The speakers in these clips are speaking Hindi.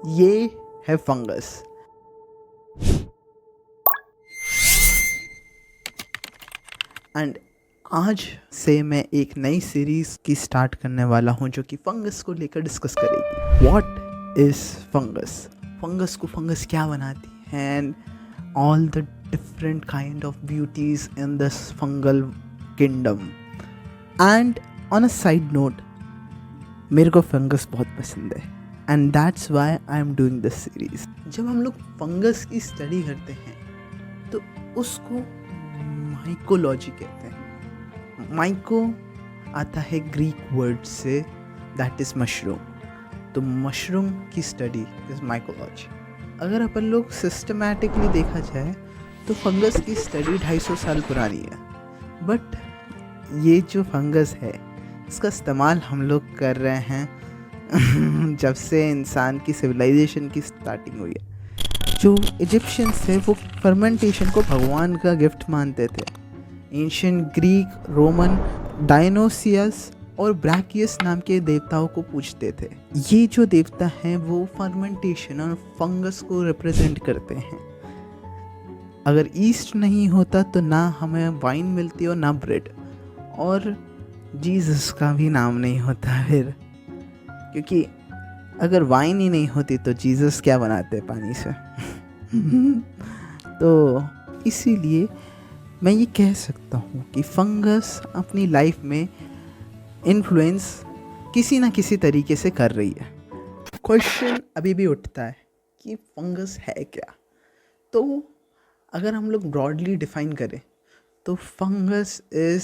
ये है फंगस। एंड आज से मैं एक नई सीरीज की स्टार्ट करने वाला हूं जो कि फंगस को लेकर डिस्कस करेगी। What is fungus? फंगस को फंगस क्या बनाती है and all the different kind of beauties in this fungal kingdom. And on a side note, मेरे को फंगस बहुत पसंद है and that's why I am doing this series. जब हम लोग फंगस की स्टडी करते हैं तो उसको माइकोलॉजी कहते हैं। माइको आता है ग्रीक वर्ड से, दैट इज़ मशरूम। तो मशरूम की स्टडी इज़ माइकोलॉजी। अगर अपन लोग सिस्टमैटिकली देखा जाए तो फंगस की स्टडी 250 साल पुरानी है। बट ये जो फंगस है इसका इस्तेमाल हम लोग कर रहे हैं जब से इंसान की सिविलाइजेशन की स्टार्टिंग हुई है। जो इजिप्शियंस थे वो फर्मेंटेशन को भगवान का गिफ्ट मानते थे। एंशियंट ग्रीक, रोमन डायनोसियस और ब्रैकियस नाम के देवताओं को पूजते थे। ये जो देवता हैं वो फर्मेंटेशन और फंगस को रिप्रेजेंट करते हैं। अगर ईस्ट नहीं होता तो ना हमें वाइन मिलती और ना ब्रेड, और जीसस का भी नाम नहीं होता फिर, क्योंकि अगर वाइन ही नहीं होती तो जीसस क्या बनाते पानी से तो इसीलिए मैं ये कह सकता हूँ कि फंगस अपनी लाइफ में इन्फ्लुएंस किसी ना किसी तरीके से कर रही है। क्वेश्चन अभी भी उठता है कि फंगस है क्या। तो अगर हम लोग ब्रॉडली डिफाइन करें तो fungus is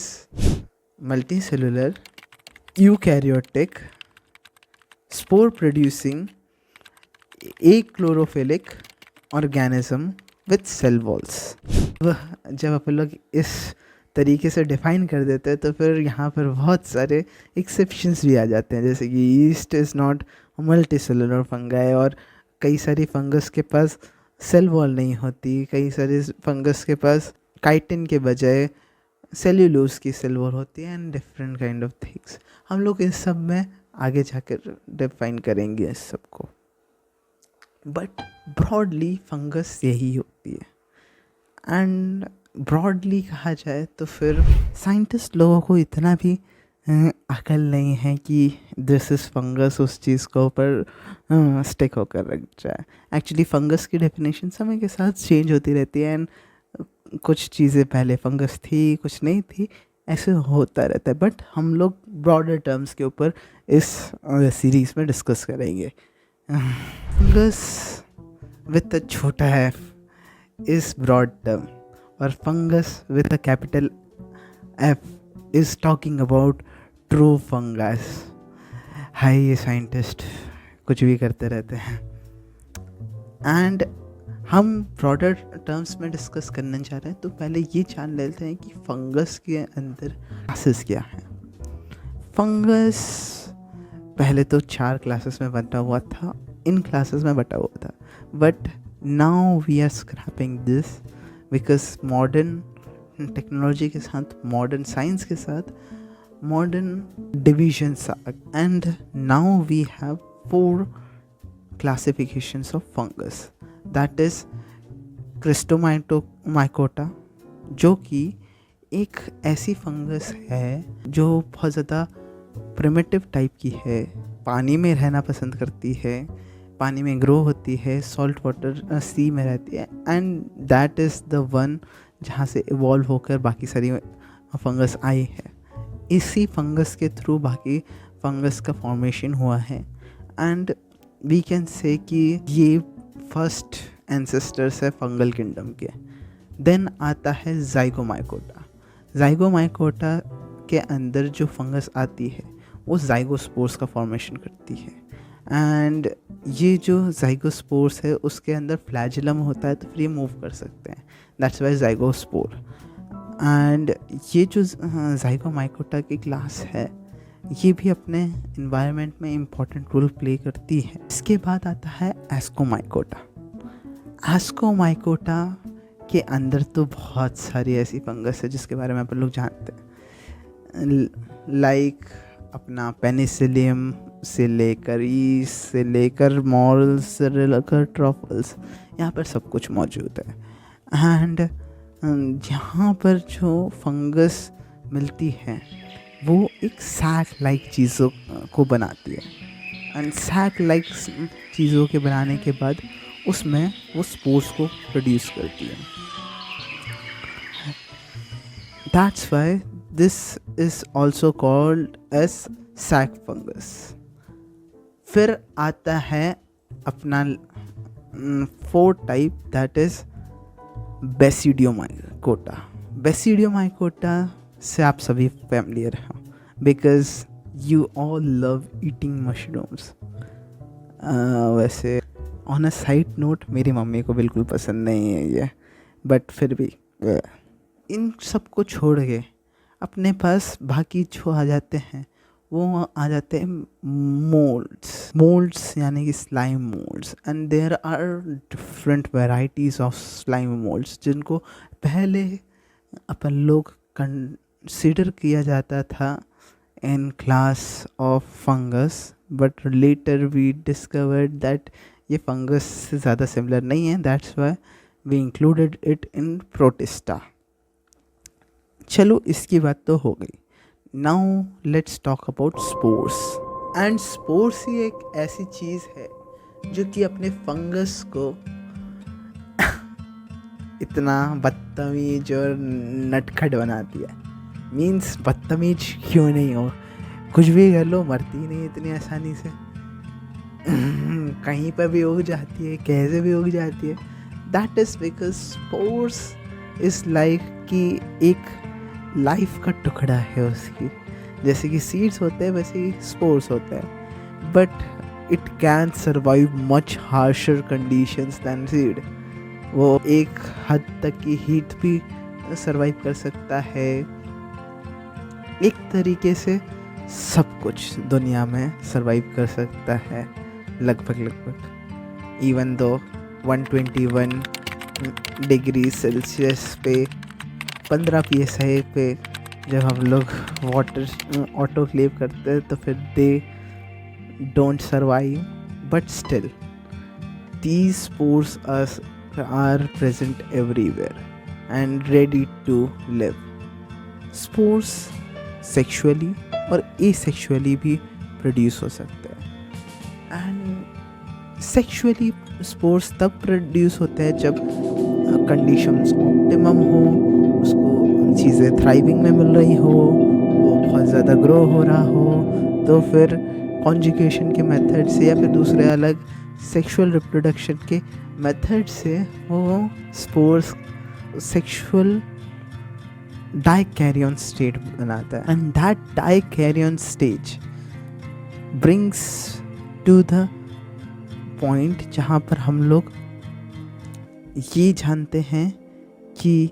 multicellular, eukaryotic, spore producing, achlorophyllic organism with cell walls. जब अपन लोग इस तरीके से डिफाइन कर देते हैं तो फिर यहाँ पर बहुत सारे एक्सेप्शंस भी आ जाते हैं, जैसे कि east is not multicellular fungi, और कई सारी फंगस के पास सेल वॉल नहीं होती, कई सारे फंगस के पास काइटिन के बजाय सेल्यूलोज की सेल वॉल होती है, and different kind of things. हम लोग इस सब में आगे जाकर डिफाइन करेंगे इस सब को, बट ब्रॉडली फंगस यही होती है। एंड ब्रॉडली कहा जाए तो फिर साइंटिस्ट लोगों को इतना भी अकल नहीं है कि दिस इज़ फंगस उस चीज़ को ऊपर स्टिक होकर रख जाए। एक्चुअली फंगस की डेफिनेशन समय के साथ चेंज होती रहती है, एंड कुछ चीज़ें पहले फंगस थी कुछ नहीं थी, ऐसे होता रहता है। बट हम लोग ब्रॉडर टर्म्स के ऊपर इस सीरीज़ में डिस्कस करेंगे। फंगस विथ अ छोटा एफ इज़ ब्रॉड टर्म, और fungus with a capital F is talking about true fungus. Hi, ये साइंटिस्ट कुछ भी करते रहते हैं। एंड हम ब्रॉडर टर्म्स में डिस्कस करने जा रहे हैं तो पहले ये जान लेते हैं कि फंगस के अंदर क्लासेस क्या हैं। फंगस पहले तो 4 क्लासेस में बटा हुआ था, इन क्लासेस में बटा हुआ था, but now we are scrapping this because modern technology के साथ, मॉडर्न साइंस के साथ modern divisions, and now we have 4 classifications of fungus, that is Chytridiomycota, जो कि एक ऐसी फंगस है जो बहुत ज़्यादा प्रिमिटिव टाइप की है, पानी में रहना पसंद करती है, पानी में ग्रो होती है, सॉल्ट वाटर सी में रहती है, and that is the one जहाँ से इवॉल्व होकर बाकी सारी फंगस आई है। इसी फंगस के थ्रू बाकी फंगस का फॉर्मेशन हुआ है, एंड वी कैन से कि ये फर्स्ट एंसेस्टर्स है फंगल किंगडम के। देन आता है जाइगोमाइकोटा। जाइगोमाइकोटा के अंदर जो फंगस आती है वो जाइगोस्पोर्स का फॉर्मेशन करती है, एंड ये जो जाइगोस्पोर्स है उसके अंदर फ्लैजिलम होता है तो फिर ये मूव कर सकते हैं, दैट्स वाई जाइगोस्पोर। एंड ये जो जाइगोमाइकोटा की क्लास है ये भी अपने इन्वायरमेंट में इम्पॉर्टेंट रोल प्ले करती है। इसके बाद आता है एस्कोमाइकोटा। एस्कोमाइकोटा के अंदर तो बहुत सारी ऐसी फंगस है जिसके बारे में अपन लोग जानते हैं, लाइक अपना पेनिसिलियम, से लेकर ईस्ट से लेकर मॉरल्स से लेकर ट्रफल्स, यहाँ पर सब कुछ मौजूद है। एंड यहाँ पर जो फंगस मिलती है वो एक सैक लाइक चीज़ों को बनाती है। एंड सैक लाइक चीज़ों के बनाने के बाद उसमें वो स्पोर्स को प्रोड्यूस करती है। That's why this is also called as sac fungus. फिर आता है अपना fourth type, that is Basidiomycota. Basidiomycota से आप सभी फैमिलियर हैं because you all love eating mushrooms. वैसे ऑन अ साइड नोट मेरी मम्मी को बिल्कुल पसंद नहीं है ये, बट फिर भी इन सब को छोड़ के अपने पास बाकी जो आ जाते हैं वो आ जाते हैं मोल्ड्स यानी कि slime molds. And there are different varieties of slime molds जिनको पहले अपन लोग कंसिडर किया जाता था in class of fungus, but later we discovered that ये फंगस से ज़्यादा सिमिलर नहीं है। That's why we included it in Protista. चलो इसकी बात तो हो गई। Now let's talk about spores. And spores ही एक ऐसी चीज़ है जो कि अपने फंगस को इतना बदतमीज और नटखट बनाती है। मीन्स बदतमीज क्यों नहीं हो, कुछ भी कर लो मरती नहीं इतनी आसानी से। कहीं पर भी उग जाती है, कैसे भी उग जाती है। That is because spores is like कि एक लाइफ का टुकड़ा है उसकी। जैसे कि सीड्स होते हैं वैसे ही स्पोर्स होते हैं, but it can survive much harsher conditions than seed. वो एक हद तक की हीट भी सर्वाइव कर सकता है। एक तरीके से सब कुछ दुनिया में सर्वाइव कर सकता है लगभग। इवन दो 121 डिग्री सेल्सियस पे 15 PSI पे जब हम लोग वाटर ऑटोक्लेव करते हैं तो फिर they don't survive, but still these spores are present everywhere and ready to live. Spores sexually और एसेक्सुअली भी प्रोड्यूस हो सकते हैं। एंड सेक्सुअली स्पोर्स तब प्रोड्यूस होते हैं जब कंडीशंस ऑप्टिमम हो, उसको चीज़ें थ्राइविंग में मिल रही हो, वो बहुत ज़्यादा ग्रो हो रहा हो, तो फिर कॉन्जुगेशन के मेथड से या फिर दूसरे अलग सेक्सुअल रिप्रोडक्शन के मेथड से वो स्पोर्स सेक्सुअल डाइकैरियन स्टेट बनाता है। And that dikaryon stage brings to the point जहाँ पर हम लोग ये जानते हैं कि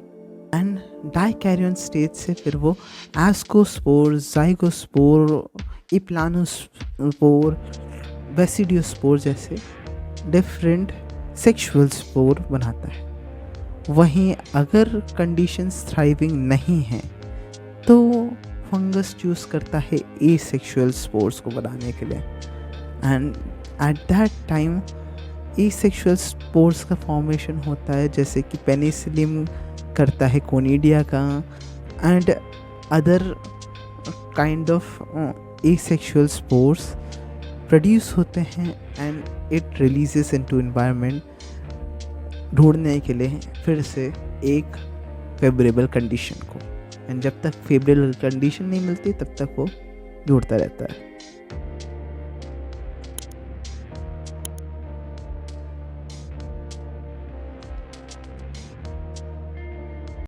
एंड डाइकैरियन स्टेज से फिर वो एस्कोस्पोर, जाइगोस्पोर, इप्लानोस्पोर, बेसिडियोस्पोर जैसे डिफरेंट सेक्सुअल स्पोर बनाता है। वहीं अगर कंडीशंस थ्राइविंग नहीं हैं तो फंगस चूज़ करता है एसेक्सुअल स्पोर्स को बनाने के लिए। And at that time asexual spores का फॉर्मेशन होता है, जैसे कि पेनिसिलियम करता है कोनिडिया का, and other kind of asexual spores produce होते हैं and it releases into environment ढूंढने के लिए फिर से एक फेवरेबल कंडीशन को। एंड जब तक फेवरेबल कंडीशन नहीं मिलती तब तक वो ढूंढता रहता है।